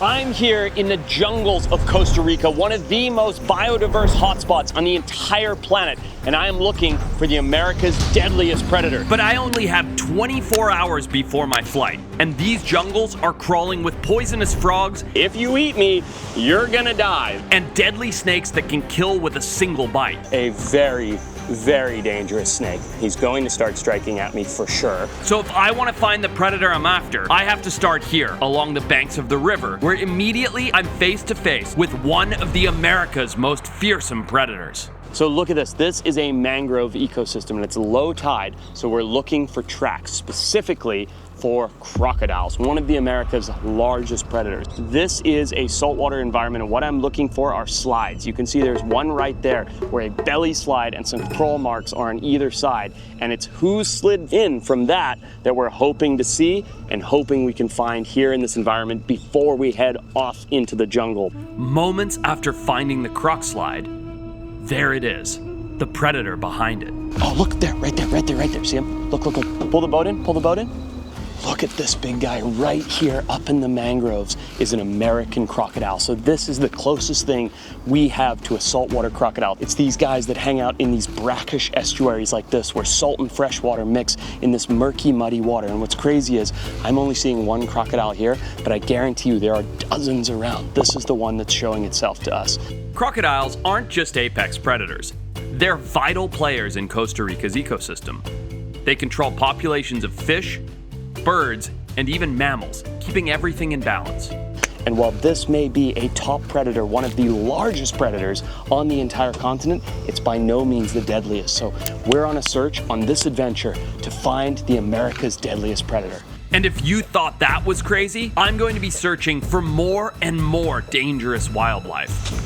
I'm here in the jungles of Costa Rica, one of the most biodiverse hotspots on the entire planet, and I am looking for the America's deadliest predator. But I only have 24 hours before my flight, and these jungles are crawling with poisonous frogs. If you eat me, you're gonna die. And deadly snakes that can kill with a single bite. A very, very dangerous snake. He's going to start striking at me for sure. So if I want to find the predator I'm after, I have to start here, along the banks of the river, where immediately I'm face to face with one of the America's most fearsome predators. So look at this. This is a mangrove ecosystem and it's low tide. So we're looking for tracks specifically for crocodiles, one of the America's largest predators. This is a saltwater environment, and what I'm looking for are slides. You can see there's one right there where a belly slide and some crawl marks are on either side, and it's who slid in from that we're hoping to see and hoping we can find here in this environment before we head off into the jungle. Moments after finding the croc slide, there it is, the predator behind it. Oh, look there, right there. See him? Look. Pull the boat in. Look at this big guy right here up in the mangroves is an American crocodile. So this is the closest thing we have to a saltwater crocodile. It's these guys that hang out in these brackish estuaries like this where salt and fresh water mix in this murky, muddy water. And what's crazy is I'm only seeing one crocodile here, but I guarantee you there are dozens around. This is the one that's showing itself to us. Crocodiles aren't just apex predators. They're vital players in Costa Rica's ecosystem. They control populations of fish, birds, and even mammals, keeping everything in balance. And while this may be a top predator, one of the largest predators on the entire continent, it's by no means the deadliest. So we're on a search on this adventure to find the America's deadliest predator. And if you thought that was crazy, I'm going to be searching for more and more dangerous wildlife.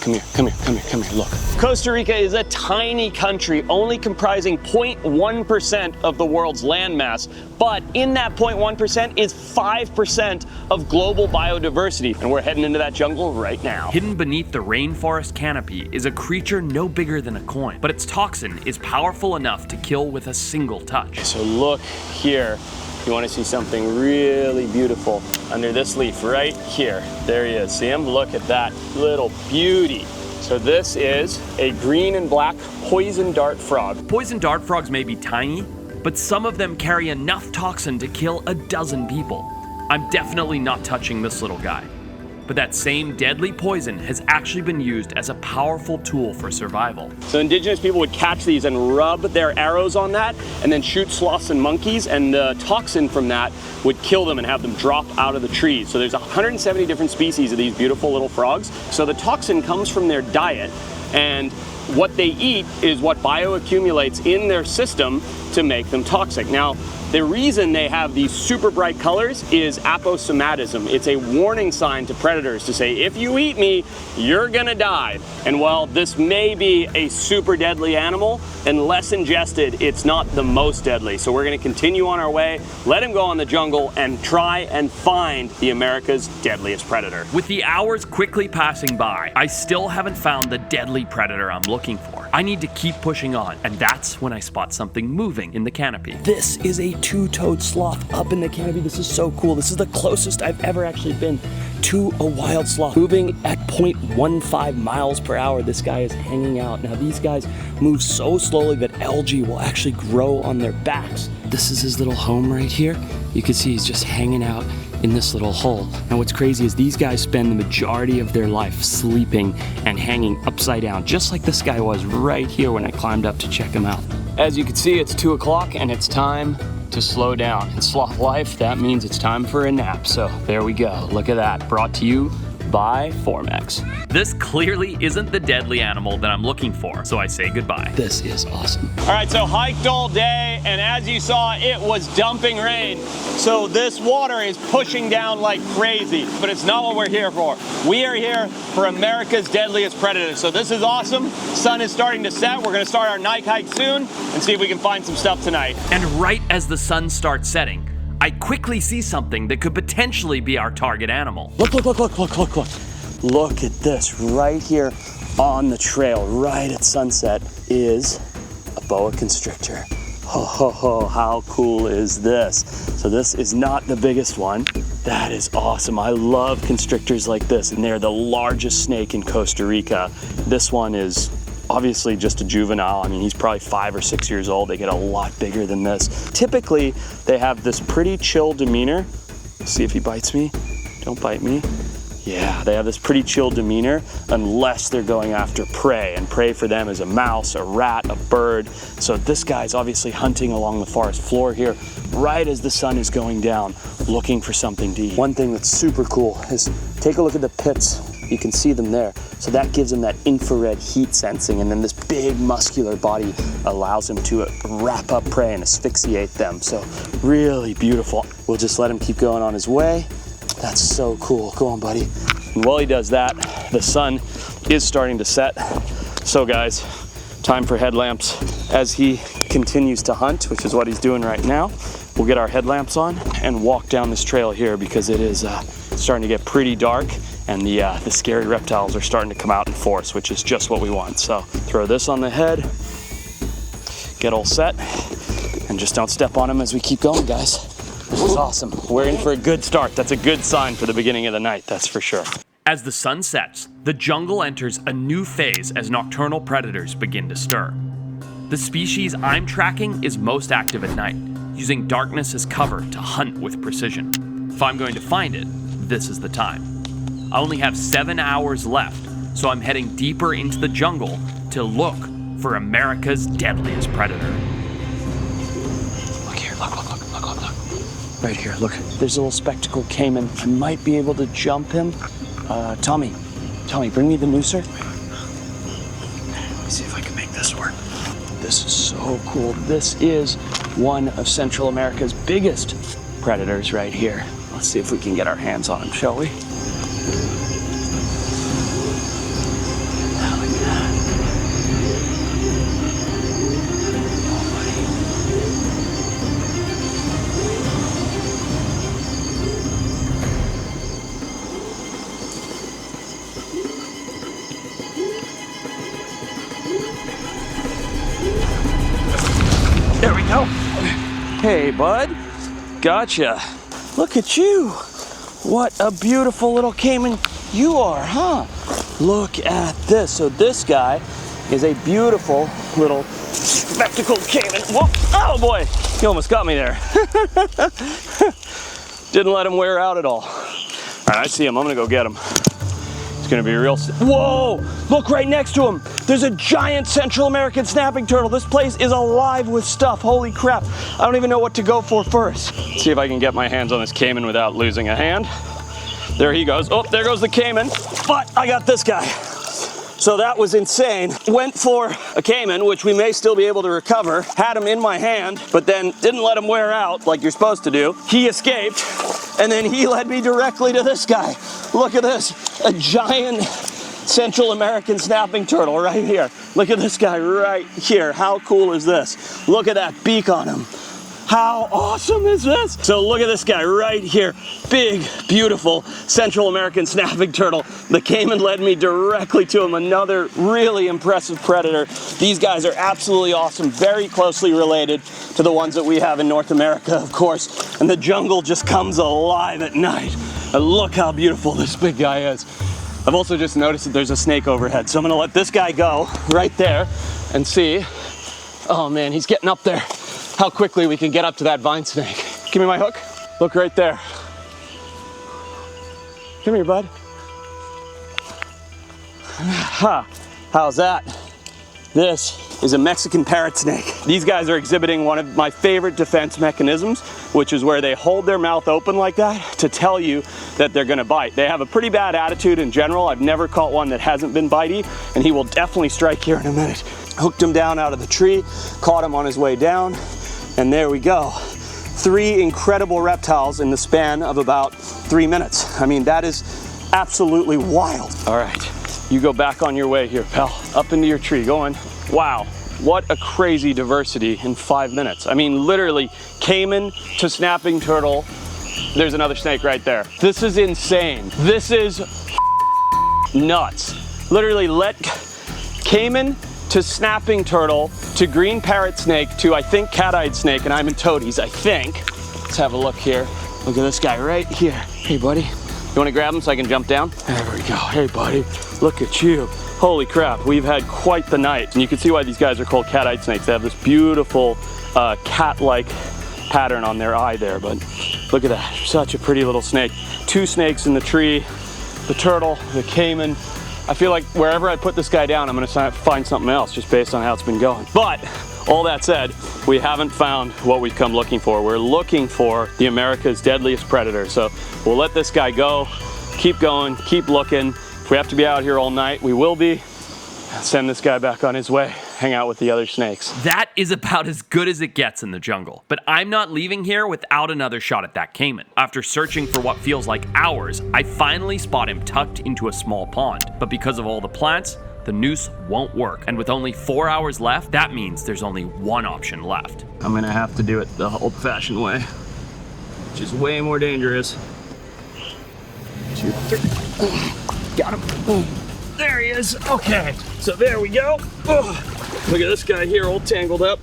Come here, look. Costa Rica is a tiny country, only comprising 0.1% of the world's landmass, but in that 0.1% is 5% of global biodiversity, and we're heading into that jungle right now. Hidden beneath the rainforest canopy is a creature no bigger than a coin, but its toxin is powerful enough to kill with a single touch. So look here. You want to see something really beautiful under this leaf right here. There he is. See him? Look at that little beauty. So this is a green and black poison dart frog. Poison dart frogs may be tiny, but some of them carry enough toxin to kill a dozen people. I'm definitely not touching this little guy. But that same deadly poison has actually been used as a powerful tool for survival. So indigenous people would catch these and rub their arrows on that and then shoot sloths and monkeys, and the toxin from that would kill them and have them drop out of the trees. So there's 170 different species of these beautiful little frogs. So the toxin comes from their diet, and what they eat is what bioaccumulates in their system to make them toxic. Now, the reason they have these super bright colors is aposematism. It's a warning sign to predators to say, if you eat me, you're gonna die. And while this may be a super deadly animal, unless ingested, it's not the most deadly. So we're gonna continue on our way, let him go in the jungle, and try and find the America's deadliest predator. With the hours quickly passing by, I still haven't found the deadly predator I'm looking for. I need to keep pushing on, and that's when I spot something moving in the canopy. This is a two-toed sloth up in the canopy. This is so cool. This is the closest I've ever actually been to a wild sloth. Moving at 0.15 miles per hour, this guy is hanging out. Now these guys move so slowly that algae will actually grow on their backs. This is his little home right here. You can see he's just hanging out in this little hole. Now what's crazy is these guys spend the majority of their life sleeping and hanging upside down, just like this guy was right here when I climbed up to check him out. As you can see, it's 2 o'clock and it's time to slow down. In sloth life, that means it's time for a nap. So there we go. Look at that. Brought to you by Formex. This clearly isn't the deadly animal that I'm looking for, so I say goodbye. This is awesome. All right, so hiked all day, and as you saw, it was dumping rain. So this water is pushing down like crazy, but it's not what we're here for. We are here for America's deadliest predator. So this is awesome. Sun is starting to set. We're gonna start our night hike soon and see if we can find some stuff tonight. And right as the sun starts setting, I quickly see something that could potentially be our target animal. Look. Look at this right here on the trail, right at sunset, is a boa constrictor. Ho, ho, ho, how cool is this? So this is not the biggest one. That is awesome. I love constrictors like this, and they're the largest snake in Costa Rica. This one is obviously just a juvenile. I mean, he's probably 5 or 6 years old. They get a lot bigger than this. Typically, they have this pretty chill demeanor. Let's see if he bites me. Don't bite me. Yeah, they have this pretty chill demeanor unless they're going after prey, and prey for them is a mouse, a rat, a bird. So this guy's obviously hunting along the forest floor here right as the sun is going down, looking for something to eat. One thing that's super cool is take a look at the pits. You can see them there. So that gives him that infrared heat sensing, and then this big muscular body allows him to wrap up prey and asphyxiate them. So really beautiful. We'll just let him keep going on his way. That's so cool. Go on, buddy. And while he does that, the sun is starting to set. So guys, time for headlamps. As he continues to hunt, which is what he's doing right now, we'll get our headlamps on and walk down this trail here because it is starting to get pretty dark, and the scary reptiles are starting to come out in force, which is just what we want. So throw this on the head, get all set, and just don't step on them as we keep going, guys. This is awesome. We're in for a good start. That's a good sign for the beginning of the night, that's for sure. As the sun sets, the jungle enters a new phase as nocturnal predators begin to stir. The species I'm tracking is most active at night, using darkness as cover to hunt with precision. If I'm going to find it, this is the time. I only have 7 hours left, so I'm heading deeper into the jungle to look for America's deadliest predator. Look here, look. Right here, look. There's a little spectacled caiman. I might be able to jump him. Tommy, bring me the nooser. Let me see if I can make this work. This is so cool. This is one of Central America's biggest predators right here. Let's see if we can get our hands on him, shall we? There we go. Hey, bud. Gotcha. Look at you. What a beautiful little caiman you are, huh? Look at this. So this guy is a beautiful little spectacled caiman. Whoa. Oh boy, he almost got me there. Didn't let him wear out at all. All right, I see him. I'm gonna go get him. It's gonna be real. Whoa! Look right next to him. There's a giant Central American snapping turtle. This place is alive with stuff. Holy crap. I don't even know what to go for first. Let's see if I can get my hands on this caiman without losing a hand. There he goes. Oh, there goes the caiman. But I got this guy. So that was insane. Went for a caiman, which we may still be able to recover. Had him in my hand, but then didn't let him wear out like you're supposed to do. He escaped, and then he led me directly to this guy. Look at this, a giant Central American snapping turtle right here. Look at this guy right here. How cool is this? Look at that beak on him. How awesome is this? So look at this guy right here. Big, beautiful Central American snapping turtle. The caiman led me directly to him. Another really impressive predator. These guys are absolutely awesome, very closely related to the ones that we have in North America, of course. And the jungle just comes alive at night. And look how beautiful this big guy is. I've also just noticed that there's a snake overhead, so I'm gonna let this guy go right there and see. Oh man, he's getting up there. How quickly we can get up to that vine snake. Give me my hook. Look right there. Come here, bud. How's that? This is a Mexican parrot snake. These guys are exhibiting one of my favorite defense mechanisms, which is where they hold their mouth open like that to tell you that they're gonna bite. They have a pretty bad attitude in general. I've never caught one that hasn't been bitey, and he will definitely strike here in a minute. Hooked him down out of the tree, caught him on his way down, and there we go. 3 incredible reptiles in the span of about 3 minutes. I mean, that is absolutely wild. All right, you go back on your way here, pal. Up into your tree, go on. Wow, what a crazy diversity in 5 minutes. I mean, literally, caiman to snapping turtle. There's another snake right there. This is insane. This is nuts. Literally, let caiman to snapping turtle to green parrot snake to, I think, cat-eyed snake, and I'm in toadies, I think. Let's have a look here. Look at this guy right here. Hey, buddy. You want to grab him so I can jump down? There we go. Hey, buddy. Look at you. Holy crap. We've had quite the night. And you can see why these guys are called cat-eyed snakes. They have this beautiful cat-like pattern on their eye there. But look at that. Such a pretty little snake. 2 snakes in the tree. The turtle, the caiman. I feel like wherever I put this guy down, I'm going to find something else just based on how it's been going. But all that said, we haven't found what we've come looking for. We're looking for the America's deadliest predator. So we'll let this guy go, keep going, keep looking. If we have to be out here all night, we will be. Send this guy back on his way, hang out with the other snakes. That is about as good as it gets in the jungle. But I'm not leaving here without another shot at that caiman. After searching for what feels like hours, I finally spot him tucked into a small pond. But because of all the plants, the noose won't work. And with only 4 hours left, that means there's only one option left. I'm gonna have to do it the old-fashioned way, which is way more dangerous. 2, 3. Got him. There he is. Okay, so there we go. Look at this guy here, all tangled up.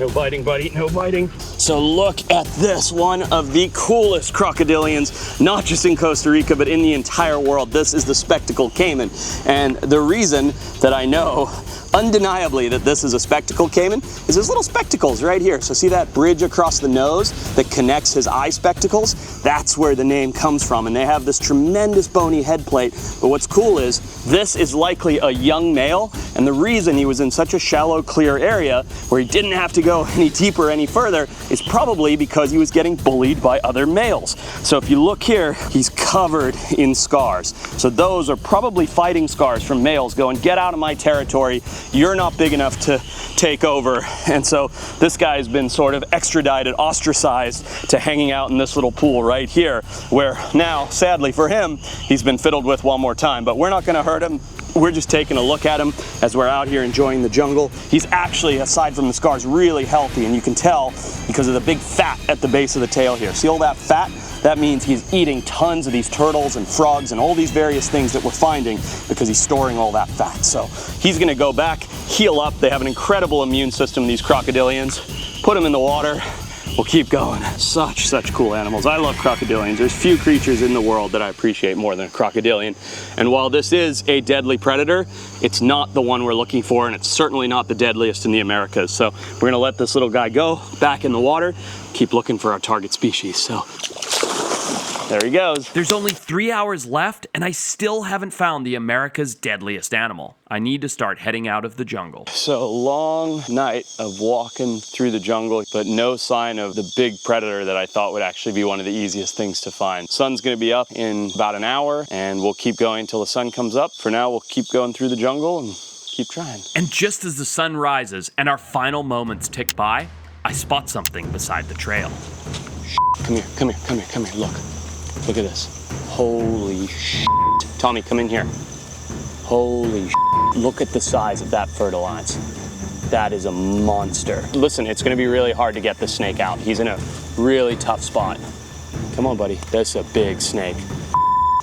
No biting, buddy, no biting. So look at this, one of the coolest crocodilians, not just in Costa Rica, but in the entire world. This is the spectacled caiman. And the reason that I know undeniably that this is a spectacled caiman is his little spectacles right here. So see that bridge across the nose that connects his eye spectacles? That's where the name comes from. And they have this tremendous bony head plate. But what's cool is this is likely a young male. And the reason he was in such a shallow, clear area where he didn't have to go any deeper, any further, is probably because he was getting bullied by other males. So if you look here, he's covered in scars. So those are probably fighting scars from males going, get out of my territory. You're not big enough to take over. And so this guy has been sort of extradited, ostracized to hanging out in this little pool right here, where now, sadly for him, he's been fiddled with one more time. But we're not gonna hurt him. We're just taking a look at him as we're out here enjoying the jungle. He's actually, aside from the scars, really healthy, and you can tell because of the big fat at the base of the tail here. See all that fat? That means he's eating tons of these turtles and frogs and all these various things that we're finding because he's storing all that fat. So he's gonna go back, heal up. They have an incredible immune system, these crocodilians. Put him in the water. We'll keep going. Such cool animals. I love crocodilians. There's few creatures in the world that I appreciate more than a crocodilian. And while this is a deadly predator, it's not the one we're looking for, and it's certainly not the deadliest in the Americas. So we're gonna let this little guy go back in the water, keep looking for our target species. So there he goes. There's only 3 hours left, and I still haven't found the America's deadliest animal. I need to start heading out of the jungle. So long night of walking through the jungle, but no sign of the big predator that I thought would actually be one of the easiest things to find. Sun's gonna be up in about an hour, and we'll keep going until the sun comes up. For now, we'll keep going through the jungle and keep trying. And just as the sun rises and our final moments tick by, I spot something beside the trail. Come here, come here, come here, come here, look. Look at this. Holy shit. Tommy, come in here. Holy shit. Look at the size of that fertilized. That is a monster. Listen, it's gonna be really hard to get this snake out. He's in a really tough spot. Come on, buddy. That's a big snake.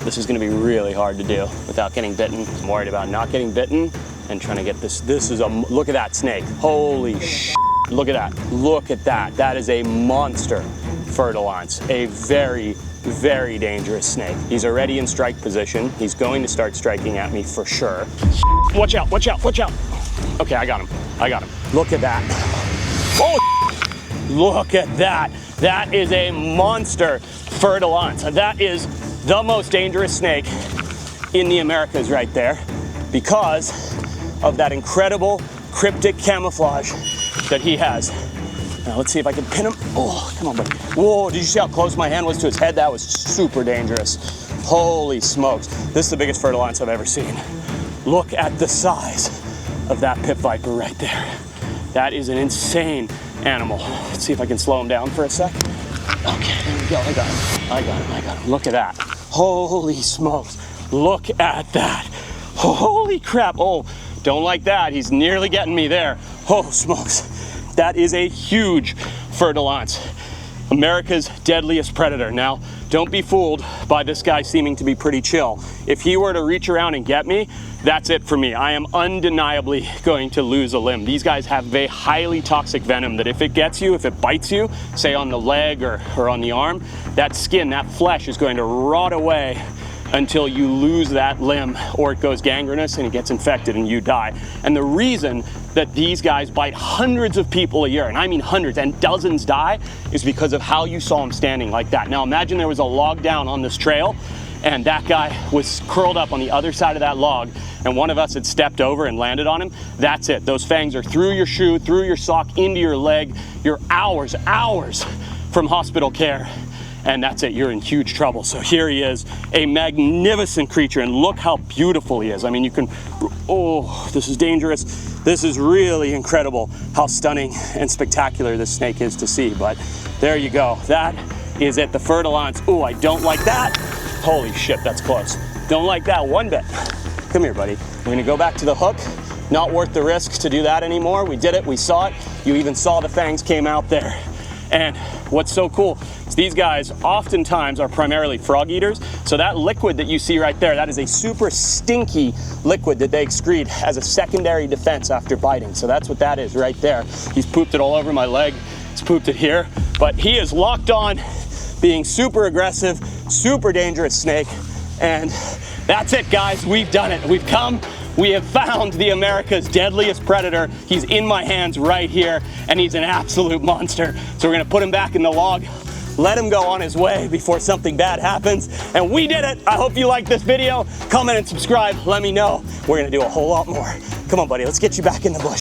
This is gonna be really hard to do without getting bitten. I'm worried about not getting bitten and trying to get this. Look at that snake. Holy shit. Look at that. Look at that. That is a monster fertilized. A very dangerous snake. He's already in strike position. He's going to start striking at me for sure. Watch out, watch out, watch out. Okay, I got him. I got him. Look at that. Oh, look at that. That is a monster fertilized. That is the most dangerous snake in the Americas right there because of that incredible cryptic camouflage that he has. Now let's see if I can pin him. Oh, come on, buddy. Whoa, did you see how close my hand was to his head? That was super dangerous. Holy smokes. This is the biggest fertilized I've ever seen. Look at the size of that pit viper right there. That is an insane animal. Let's see if I can slow him down for a sec. Okay, there we go. I got him. I got him. I got him. Look at that. Holy smokes. Look at that. Holy crap. Oh, don't like that. He's nearly getting me there. Oh, smokes. That is a huge fertilized. America's deadliest predator. Now, don't be fooled by this guy seeming to be pretty chill. If he were to reach around and get me, that's it for me. I am undeniably going to lose a limb. These guys have a highly toxic venom that if it gets you, if it bites you, say on the leg or on the arm, that skin, that flesh is going to rot away until you lose that limb, or it goes gangrenous and it gets infected and you die. And the reason that these guys bite hundreds of people a year, and I mean hundreds, and dozens die, is because of how you saw them standing like that. Now imagine there was a log down on this trail and that guy was curled up on the other side of that log and one of us had stepped over and landed on him. That's it. Those fangs are through your shoe, through your sock, into your leg. You're hours from hospital care. And that's it, you're in huge trouble. So here he is, a magnificent creature, and look how beautiful he is. I mean, you can, oh, this is dangerous. This is really incredible how stunning and spectacular this snake is to see. But there you go, that is it, the Fer-de-Lance. Oh, I don't like that. Holy shit, that's close. Don't like that one bit. Come here, buddy. We're gonna go back to the hook. Not worth the risk to do that anymore. We did it, we saw it. You even saw the fangs came out there. And what's so cool is these guys oftentimes are primarily frog eaters. So that liquid that you see right there, that is a super stinky liquid that they excrete as a secondary defense after biting. So that's what that is right there. He's pooped it all over my leg. He's pooped it here. But he is locked on, being super aggressive, super dangerous snake. And that's it, guys. We've done it. We've come. We have found the America's deadliest predator. He's in my hands right here, and he's an absolute monster. So we're gonna put him back in the log, let him go on his way before something bad happens. And we did it. I hope you liked this video. Comment and subscribe. Let me know. We're gonna do a whole lot more. Come on, buddy. Let's get you back in the bush.